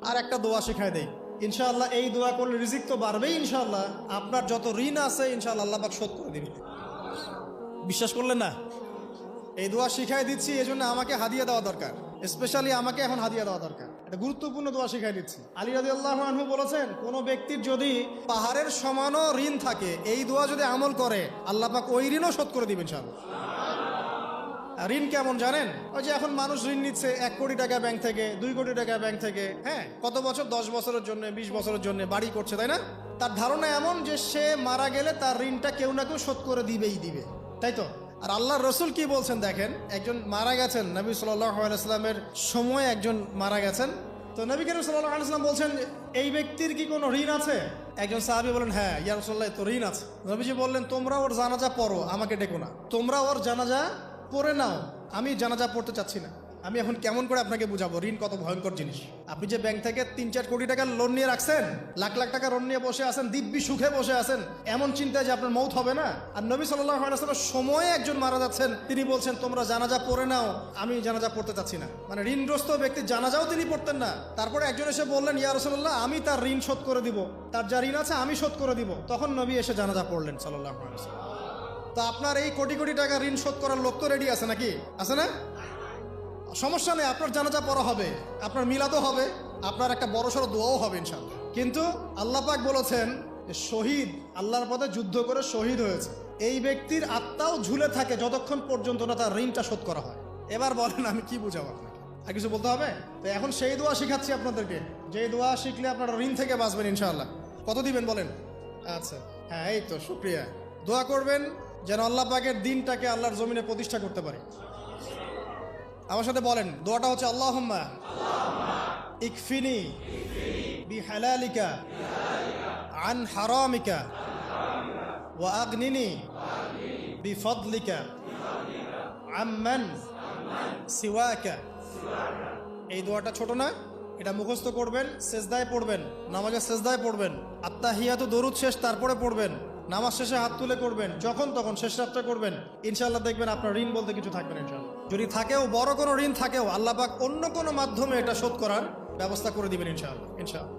আর একটা দোয়া শেখায় দেই। ইনশাআল্লাহ এই দোয়া করলে রিজিক তো বাড়বেই ইনশাআল্লাহ। আপনার যত ঋণ আছে ইনশাআল্লাহ আল্লাহ পাক শোধ করে দিবে। বিশ্বাস করলেন না? এই দোয়া শিখাই দিচ্ছি, এই জন্য আমাকে হাদিয়া দেওয়া দরকার। স্পেশালি আমাকে এখন হাদিয়া দেওয়া দরকার। এটা গুরুত্বপূর্ণ দোয়া শিখাই দিচ্ছি। আলী রাদিয়াল্লাহু আনহু বলেছেন, কোন ব্যক্তির যদি পাহাড়ের সমানও ঋণ থাকে, এই দোয়া যদি আমল করে আল্লাহ পাক ওই ঋণও শোধ করে দিবেন ইনশাআল্লাহ। ঋণ কেমন জানেন? ওই যে এখন মানুষ ঋণ নিচ্ছে 1 কোটি টাকা ব্যাংক থেকে, 2 কোটি টাকা ব্যাংক থেকে, হ্যাঁ, কত বছর, 10 বছরের জন্য, 20 বছরের জন্য বাড়ি করছে, তাই না? তার ধারণা এমন যে সে মারা গেলে তার ঋণটা কেউ না কেউ শোধ করে দিবেই দিবে, তাই তো? আর আল্লাহর রসুল কি বলছেন দেখেন, একজন মারা গেছেন, নবী সাল্লাল্লাহু আলাইহি সাল্লামের সময় একজন মারা গেছেন। তো নবী করিম সাল্লাল্লাহু আলাইহি সাল্লাম বলছেন, এই ব্যক্তির কি কোনো ঋণ আছে? একজন সাহাবী বলেন, হ্যাঁ ইয়া রাসূলুল্লাহ, তো ঋণ আছে। নবীজি বললেন, তোমরা ওর জানাজা পড়ো, আমাকে ডেকো না। তোমরা ওর জানাজা পড়ে নাও, আমি জানাজা পড়তে চাচ্ছি না। আমি এখন কেমন করে আপনাকে বুঝাবো ঋণ কত ভয়ঙ্কর জিনিস? আপনি যে ব্যাংক থেকে 3-4 কোটি টাকার লোন নিয়ে রাখছেন, লাখ লাখ টাকা লোন নিয়ে বসে আছেন, দিব্যি সুখে বসে আছেন, এমন চিন্তায় যে আপনার মৌত হবে না। আর নবী সাল্লাল্লাহু আলাইহি ওয়াসাল্লামের সময়ে একজন মারা যাচ্ছেন, তিনি বলছেন তোমরা জানাজা পড়ে নাও, আমি জানাজা পড়তে চাচ্ছি না। মানে ঋণগ্রস্ত ব্যক্তির জানাজাও তিনি পড়তেন না। তারপরে একজন এসে বললেন, ইয়া রাসূলুল্লাহ, আমি তার ঋণ শোধ করে দিব, তার যা ঋণ আছে আমি শোধ করে দিব। তখন নবী এসে জানাজা পড়লেন সাল্লাল্লাহু আলাইহি ওয়াসাল্লাম। তো আপনার এই কোটি কোটি টাকা ঋণ শোধ করার লোক তো রেডি আছে নাকি? আছে না? সমস্যা নেই, আপনার জানাজা পড়া হবে, আপনার মিলাদও হবে, আপনার একটা বড়সড় দোয়াও হবে ইনশাআল্লাহ। কিন্তু আল্লাহ পাক বলেছেন যে শহীদ, আল্লাহর পথে যুদ্ধ করে শহীদ হয়েছে, এই ব্যক্তির আত্মাও ঝুলে থাকে যতক্ষণ পর্যন্ত না তার ঋণটা শোধ করা হয়। এবার বলেন আমি কি বুঝাবো আপনাকে? আর কিছু বলতে হবে? তো এখন সেই দোয়া শিখাচ্ছি আপনাদেরকে, যে দোয়া শিখলে আপনারা ঋণ থেকে বাঁচবেন ইনশাআল্লাহ। কত দিবেন বলেন? আচ্ছা, হ্যাঁ, এই তো, শুকরিয়া। দোয়া করবেন যেন আল্লাহ পাকের দিনটাকে আল্লাহর জমিনে প্রতিষ্ঠা করতে পারে। আমার সাথে বলেন, দোয়াটা হচ্ছে, আল্লাহুম্মা ইকফিনি বিহালালিকা আন হারামিকা ওয়া আগনিনি বিফদলিকা আম্মান সিওয়াকা। এই দোয়াটা ছোট না, এটা মুখস্থ করবেন, সেজদায় পড়বেন, নামাজের সেজদায় পড়বেন, আত্তাহিয়াতু দরুদ শেষ তারপরে পড়বেন, নামাজ শেষে হাত তুলে করবেন, যখন তখন শেষ রাত্রে করবেন। ইনশাআল্লাহ দেখবেন আপনার ঋণ বলতে কিছু থাকবে না ইনশাআল্লাহ। যদি থাকেও, বড় কোনো ঋণ থাকেও, আল্লাহ পাক অন্য কোনো মাধ্যমে এটা শোধ করার ব্যবস্থা করে দিবেন ইনশাআল্লাহ। ইনশাআল্লাহ।